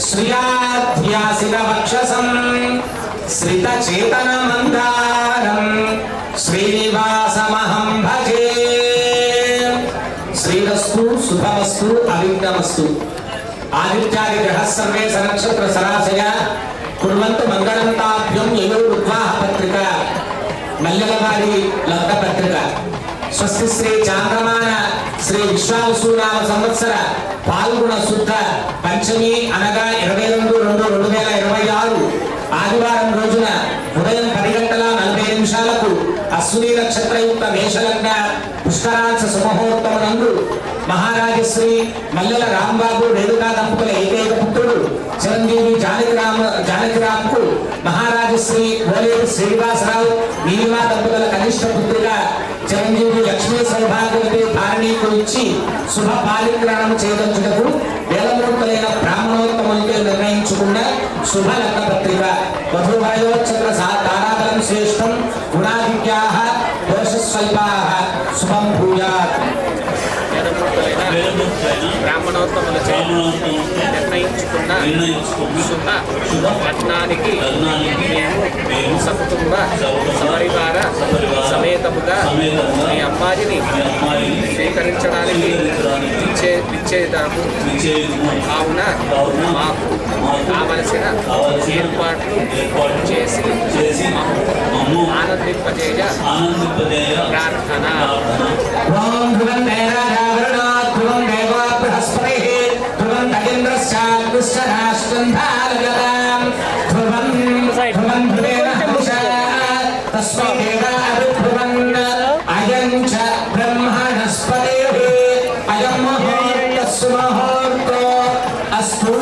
Speaker 5: శ్రియాధ్యాసిత వక్షసం శ్రిత చేతన మందారం శ్రీనివాసమహం భజే. శ్రీరస్తు శుభమస్తు అవిఘ్నమస్తు. ఆదిత్యాది గ్రహ సర్వే సనక్షత్ర సరాశయ కుర్వంతు మంగళం తాభ్యం యయో వివాహ పత్రిక మల్లెలవారి లగ్న పత్రిక. స్వస్తి శ్రీ చాంద్రమాన శ్రీ విశ్వావసునామ సంవత్సర పాల్గొన శుద్ధ పంచమి అనగా 22/2/2026 ఆదివారం రోజున ఉదయం 10:40 అశ్విని నక్షత్రయుక్త మేషలగ్న పుష్కరాంశ సుముహూర్తమునందు మహారాజశ్రీ మల్లెల రాంబాబు రేణుకా దంపతుల ఏకైక పుత్రుడు చిరంజీవి జానకిరామ్కు మహారాజశ్రీ ఓలేరు శ్రీనివాసరావు నీలిమా దంపతుల కనిష్ట పుత్రిక చిరంజీవి లక్ష్మీ సౌభాగ్యవతి ధారణీకు ఇచ్చి శుభ పాలిగ్రహణం చేయదలుచుటకు వేలమూర్తులైన బ్రాహ్మణోత్తములకే నిర్ణయించుకున్న శుభ లగ్న పత్రిక వధూవరయోచ్చత్ర తారాబలం శ్రేష్టం గుణాధిక్యాః దోషస్వల్పాః శుభం భూయాత్.
Speaker 2: బ్రాహ్మణోత్తముల నిర్ణయించుకున్న శుభ లగ్నానికి మేము సకుటుంబ సపరివార సమేతముగా మీ అమ్మాయిని స్వీకరించడానికి విచ్చేదాము. కావున మాకు కావలసిన ఏర్పాట్లు చేసి ఆనందింపజేయ ప్రార్థన.
Speaker 5: ఓం ధ్రువం నైరాజావరణాత్ ధ్రువం దేవా బృహస్పతిః ధ్రువం నగేంద్రస్యాగ్నిశ్చ రాష్ట్రంధారగతాం ధ్రువం ధ్రువేణ హంసా తస్మై దేవాయ ధ్రువం అయం చ బ్రహ్మణస్పతిః అయం ముహూర్తస్సు ముహూర్తో అస్తు.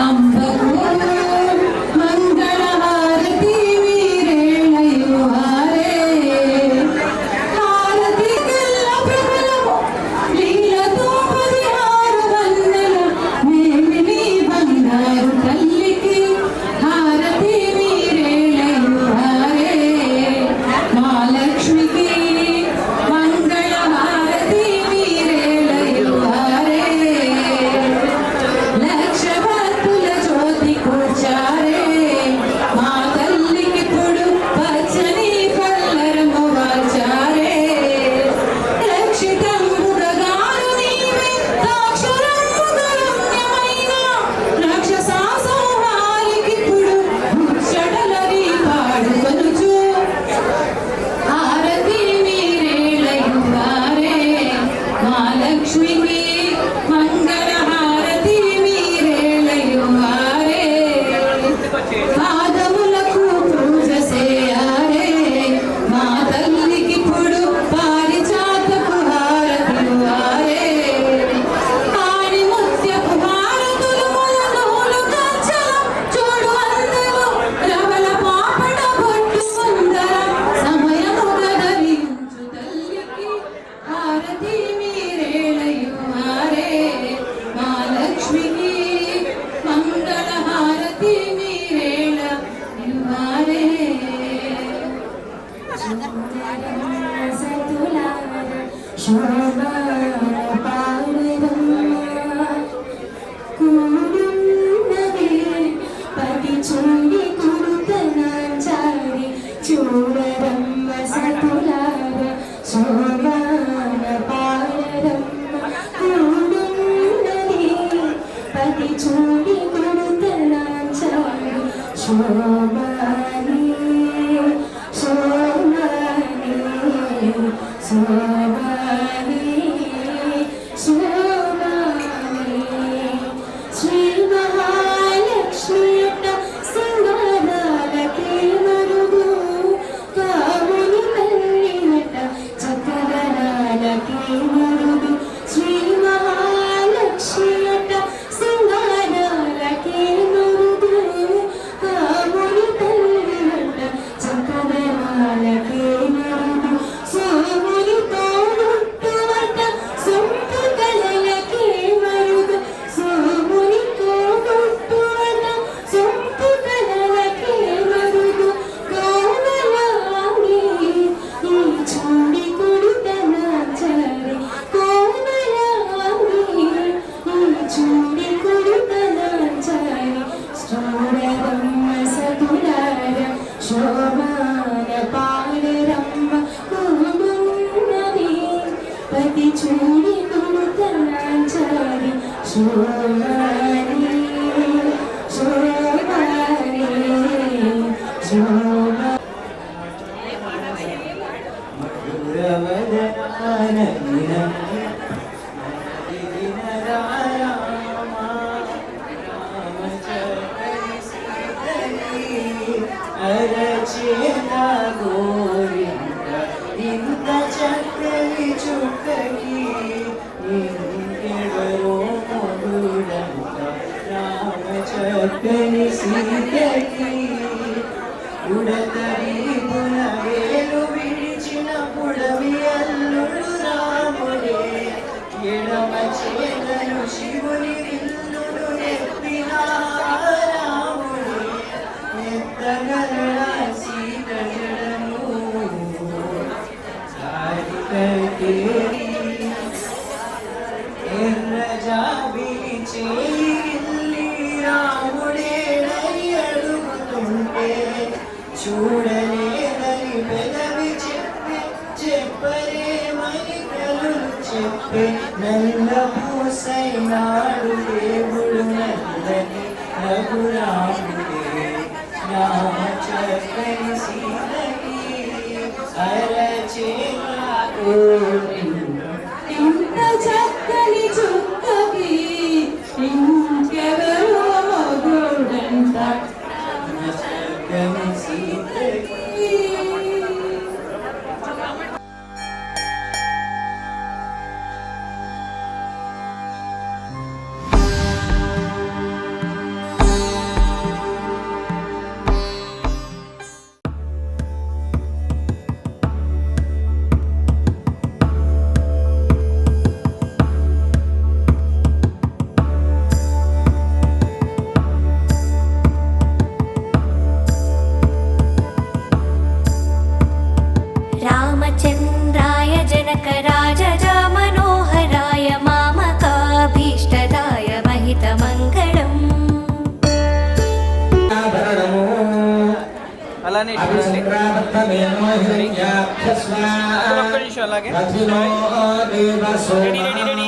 Speaker 6: అంబకు మంగళహారతి వీరేణయు హారే హారతి కల్ల ప్రభులకు లీలతో 16 వందల మేమిని బంగారు తల్లికి హారతి వీరేణయు హారే మా లక్ష్మికి మంగళహారతి వీరేణయు హారే లక్ష భక్తుల జ్యోతి కూర్చారే మా తల్లికి పొడు పచ్చని పల్లరము వాచారే రక్షితంబుగగాను నీవే దాక్షరంబుగరమ్యమైన రాక్షసాసంహారికి పొడు ముచ్చటలరి పాడుకొనుచు హారతి మీరేళయు వారే మా లక్ష్మికి మంగళహారతి మీరేళయు వారే పాదములకు పూజ చేయారే మా తల్లికి పొడు పారిజాతపు హారతులు వారే ఆని ముత్యపు హారతులు ములనూలు కంచలం చూడు అందరూ రవల పాపడ బొట్టు సుందర సమయముగ ధరించు తల్లికి హారతి మీరేళయు హారే మా లక్ష్మికి మంగళహారతి మీరేళయు హారే
Speaker 3: చూడమ్మ సతులార శోభాన పారమ్మ కూడున్నది పతి చూడి కొడుతనాచారి శోభాని శోభాని శోభాని శోభాని శ్రీ మహాలక్ష్మి అట సింగారాలకే మరుగు కాముని తల్లి అట చక్కదనాలకే మరుగు శ్రీ మహాలక్ష్మి అట సింగారాలకే మరుగు కాముని తల్లి అట చక్కదనాలకే మరుగు సోముని తోడుట్టు అట సొంపు కలలకే మరుగు సోముని తోడుట్టు అట సొంపు కలలకే మరుగు కోమలాంగి ఈ చూడి కొడుతనాచారి కోమలాంగి ఈ చూడి కొడుతనాచారి చూడరమ్మ సతులార శోభాన పాడరమ్మ కూడున్నది పతి చూడి కొడుతనాచారి శోభాని శోభాని శోభా
Speaker 7: ఇంత చక్కని చుక్కకి ఇంకెవరో మొగుడంట రామ చక్కని సీతకి ఉడతరి పునవేలు విడిచిన పుడమి అల్లుడు రాముడే ఎడమ చేతను శివుని విల్లుడు ఎత్తిన రాముడే ఎత్తగలడా సీత జడను సారికటేరి ఎర్రజాబిలి చేయి రాముడే అడుగుతుంటే చూడ అలానే ఇటు చూడండి. ఒక్క నిమిషం అలాగే రెడీ రెడీ రెడీ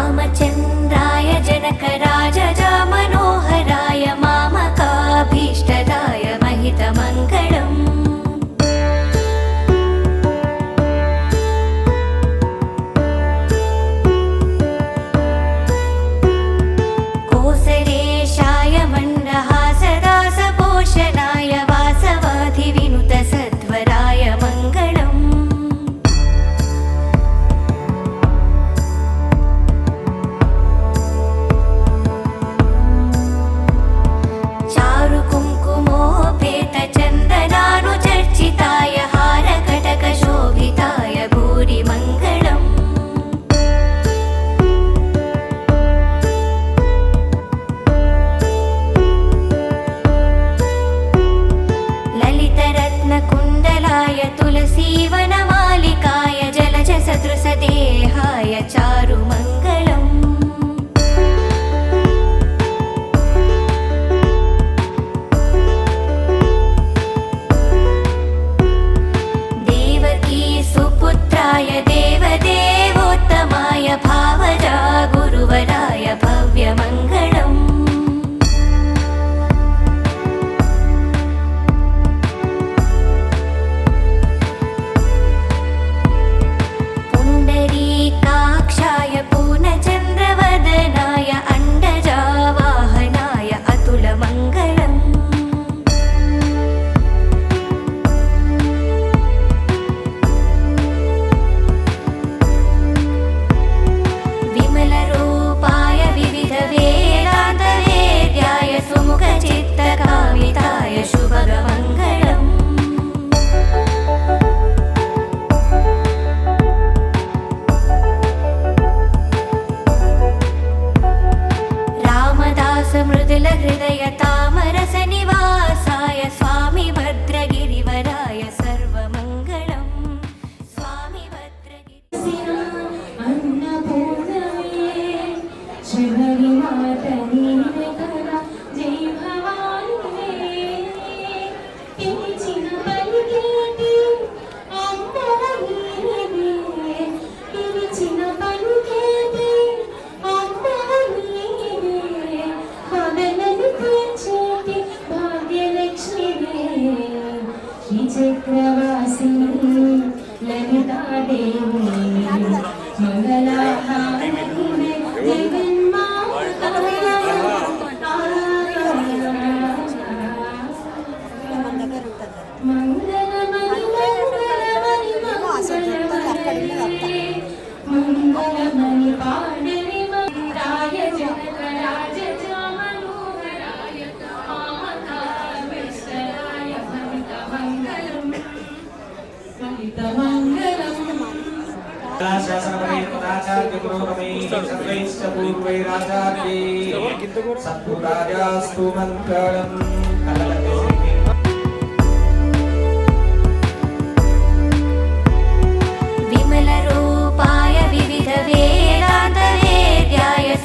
Speaker 3: रामचन्द्राय जनकराजज मनोहराय मामकाभीष्टदाय महितमङ्गलम् कोसलेशाय मण्डहासदासपोषणाय वासवाधिविनुतसध्वराय मङ्गलम् चारुकुङ्कुमोपेतचन्दनानुचर्चिताय हारकटकशोभिताय भूरिमङ्गलम् ललितरत्नकुण्डलाय तुलसीवनमालिकाय जलजसदृशदेहाय चारुमङ्गलम् देवकी सुपुत्राय देवदेवोत्तमाय भावजा गुरुवराय भव्यमङ्गलम् पुण्डरीकाक्षाय पूर्णचन्द्रवदनाय अण्डजावाहनाय अतुलमङ्गलम् विमलरूपाय विविधवेदान्तवेद्याय सुमुखचित्तकामिताय शुभगमङ्गलम् रामदासमृदुलहृदय तामरसनिवासाय स्वामी भद्रगिरिवराय सर्वमङ्गलम् स्वामी भद्रगिरि अन्नपूर्णवे शिवरि मातनी कला जय भवानी पिलिచిన పలికేటి అమ్మవీరే పిలిచిన పలికేటి అమ్మవీరే పవనని తీర్చేటి భాగ్యలక్ష్మివే శ్రీ చక్రవాసిని లలితాదేవి మంగళహారిణి జగన్మాతా మంగళమణి మంగళమణి మంగళమణి పాడని మంగళాయ జనకరాజ మనోహరాయ మామకాభీష్టరాయ భవితమంగళం భవితమంగళం
Speaker 5: సత్పురాజాస్తు మంగళం
Speaker 3: विमलरूपाय विविधवेदान्तवेद्याय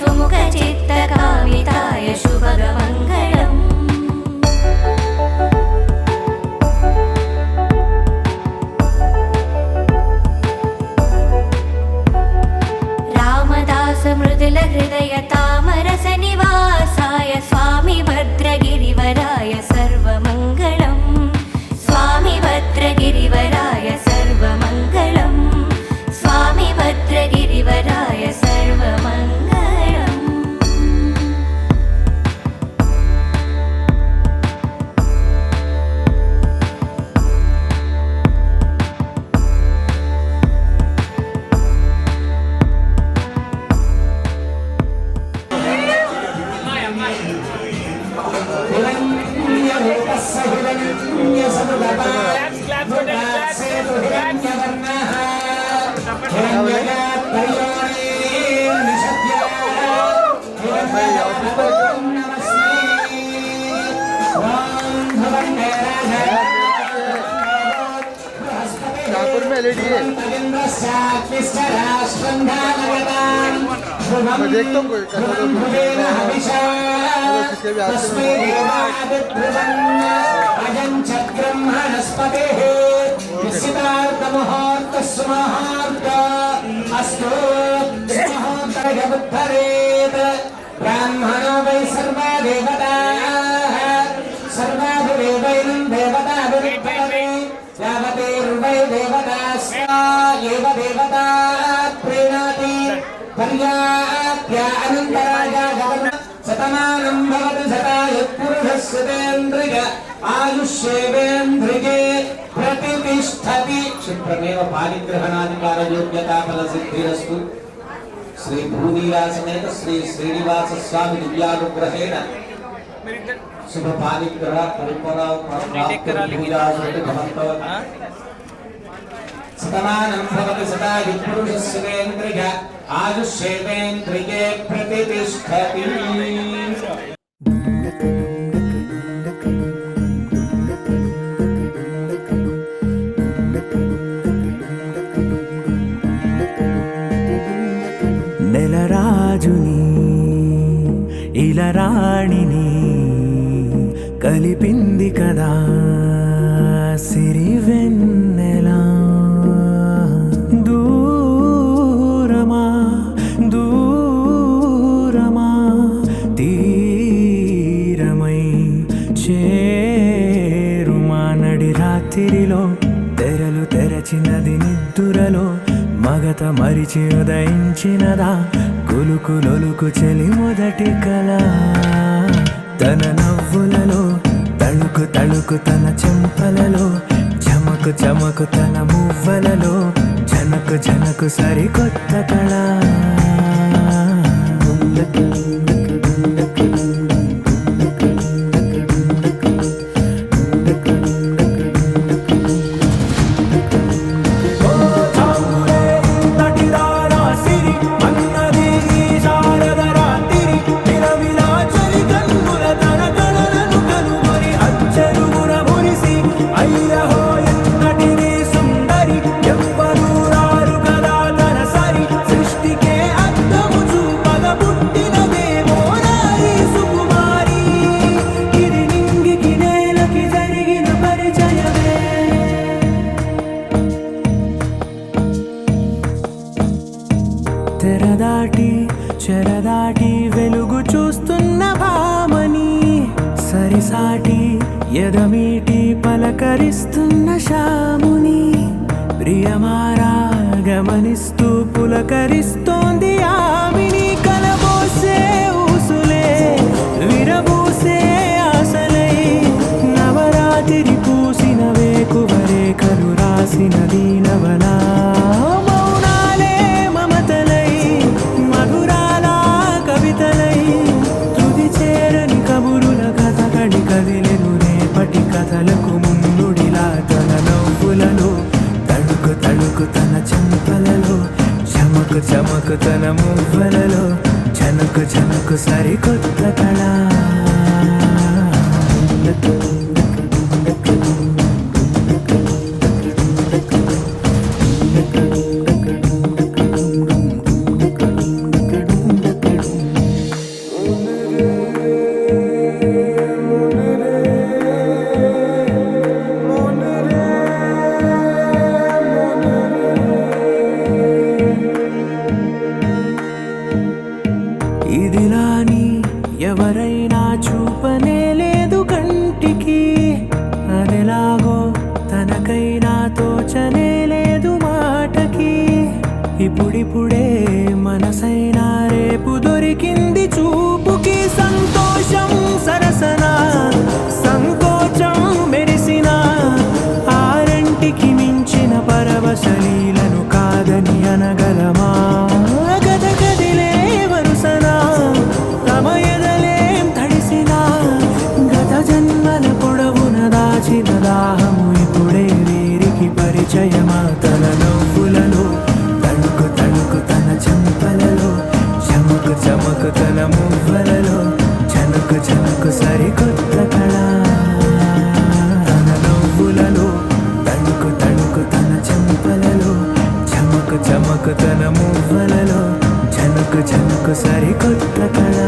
Speaker 3: सुमुखचित्तकामिताय शुभगमङ्गलम् रामदासमृदुलहृदय तामरसनिवासाय स्वामी भद्रगिरिवराय सर्वमङ्गलम् स्वामी भद्रगिरिवराय सर्वमङ्गलम् स्वामी भद्रगिरिवराय सर्वमङ्गलम्
Speaker 5: ठाकुर
Speaker 1: बोर्ड में एलईडी है। मैं देखता हूँ कोई किसके भी हाथ
Speaker 5: ब्राह्मणो वै सर्वा देवताः सर्वाभिदेवैनं देवताभिरुद्धरे यावतीर्वै देवतास्ता एव देवता प्रीणाति पर्याप्या अनन्तराजा जगन्नाथ शतमानं भवति शतायुः आयुष्येवेन्द्रिये प्रतिष्ठति क्षिप्रमेव पारिग्रहणाधिकारयोग्यताफलसिद्धिरस्तु श्री भूनीलासमेत श्री श्रीनिवास स्वामी दिव्यानुग्रहेण शुभ पारिग्रह परिपूर्ण शतमानं भवति शतायुः पुरुषस्येन्द्रिय आयुष्येवेन्द्रिये प्रतिष्ठति।
Speaker 8: నెలరాజుని ఇలరాణిని కలిపింది కదా సిరివెన్నెలా దూరమా దూరమా తీరమై చేరుమా నడి రాత్రిలో తెరలు తెరచినది నిద్దురలో మగత మరిచి ఉదయించినదా కులుకులొలుకు చెలి మొదటి కళ తన నవ్వులలో తళుకు తళుకు తన చెంపలలో చమకు చమకు తన మువ్వలలో జనకు జనకు సరికొత్త కళ తెరదాటి చెరదాటి వెలుగు చూస్తున్న భామని సరిసాటి ఎదమీటి పలకరిస్తున్న శాముని ప్రియమారా గమనిస్తూ పులకరిస్తోంది ఆవిని కలబోసే ఊసులే విరబూసే ఆశలై నవరాత్రి పూసిన వేకువరేఖలు రాసిన దీనవలా కథలకు ముందుడిలా తన నవ్వులలో తడుకు తడుకు తన చెంపలలో చమకు చమకు తన మువ్వలలో జనకు జనకు సరికొత్త కళ ఇదిలాని ఎవరైనా చూపనే లేదు కంటికి అదెలాగో తనకైనా తోచనే లేదు మాటకి ఇప్పుడిప్పుడే మనసైనా రేపు దొరికింది చూపుకి సంతోషం సరసన సంకోచం మెరిసిన ఆరంటికి మించిన పరవశలీలను కాదని అనగలమా గద గదిలే వరుసనా తమ ఎదలేం తడిసినా గత జన్మల పొడవున దాచిన దాహము ఇప్పుడే వీరికి పరిచయమా తన నవ్వులలో తణుకు తణుకు తన చెంపలలో చమకు చమకు తన మువ్వలలో జనకు జనకు సరికొత్త కళ తన నవ్వులలో తణుకు తణుకు తన చెంపల సరికొత్త కళ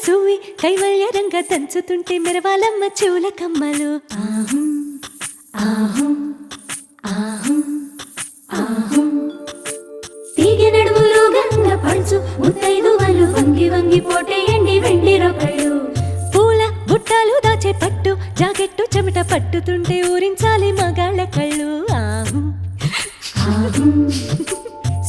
Speaker 3: సువి కైవల్య రంగ దంచుతుంటే మెరవాలమ్మ చెవుల కమ్మలు ఆహం ఆహం ఆహం ఆహం తీగె నడుములు గంగ పంచు ముత్తైదువలు వంగి వంగి పోటేయండి వెండి రొకళ్ళు పూల బుట్టాలు దాచే పట్టు జాకెట్టు చెమట పట్టుతుంటే ఊరించాలి మగాళ్ళ కళ్ళు ఆహం ఆహం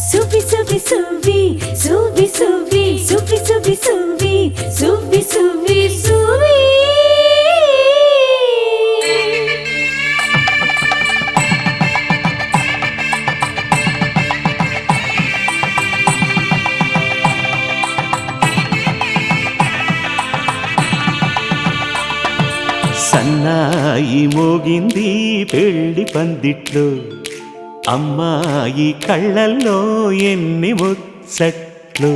Speaker 3: సువి సువి సువి సువి సువి సువి సువి సువి సువి సువి సువి
Speaker 9: సన్నాయి మోగింది పెళ్లి పందిట్లో అమ్మాయి కళ్ళల్లో ఎన్ని ముచ్చట్లు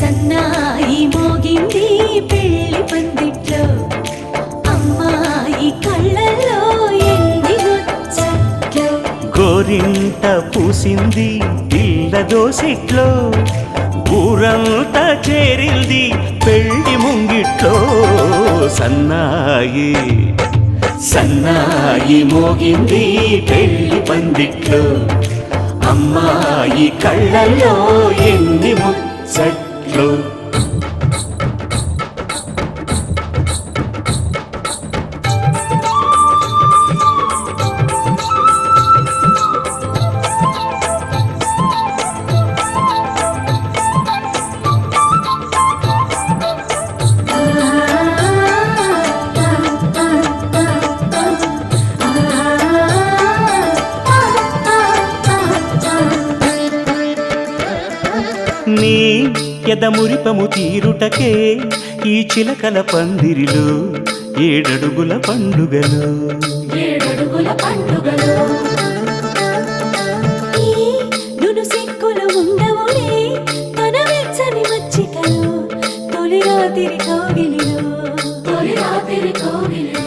Speaker 3: సన్నాయి మోగింది పెళ్లి పందిట్లో అమ్మాయి కళ్ళల్లో ఎన్ని ముచ్చట్లు
Speaker 9: గోరింట పూసింది పిల్ల దోసిట్లో ఊరంతా చేరింది పెళ్లి ముంగిట్లో సన్నాయి సన్నాయి మోగింది పెళ్లి పందిట్లో అమ్మాయి కళ్ళల్లో ఎన్ని ముచ్చట్లు నీ ఎదమురిపము తీరుటకే ఈ చిలకల పందిరిలో ఏడడుగుల పండుగలు
Speaker 3: ఏడడుగుల పండుగలు నును సిక్కులు ఉండవులే తన వెచ్చని మచ్చికలు తొలి రాత్రి కోగిలిలో తొలి రాత్రి కోగిలిలో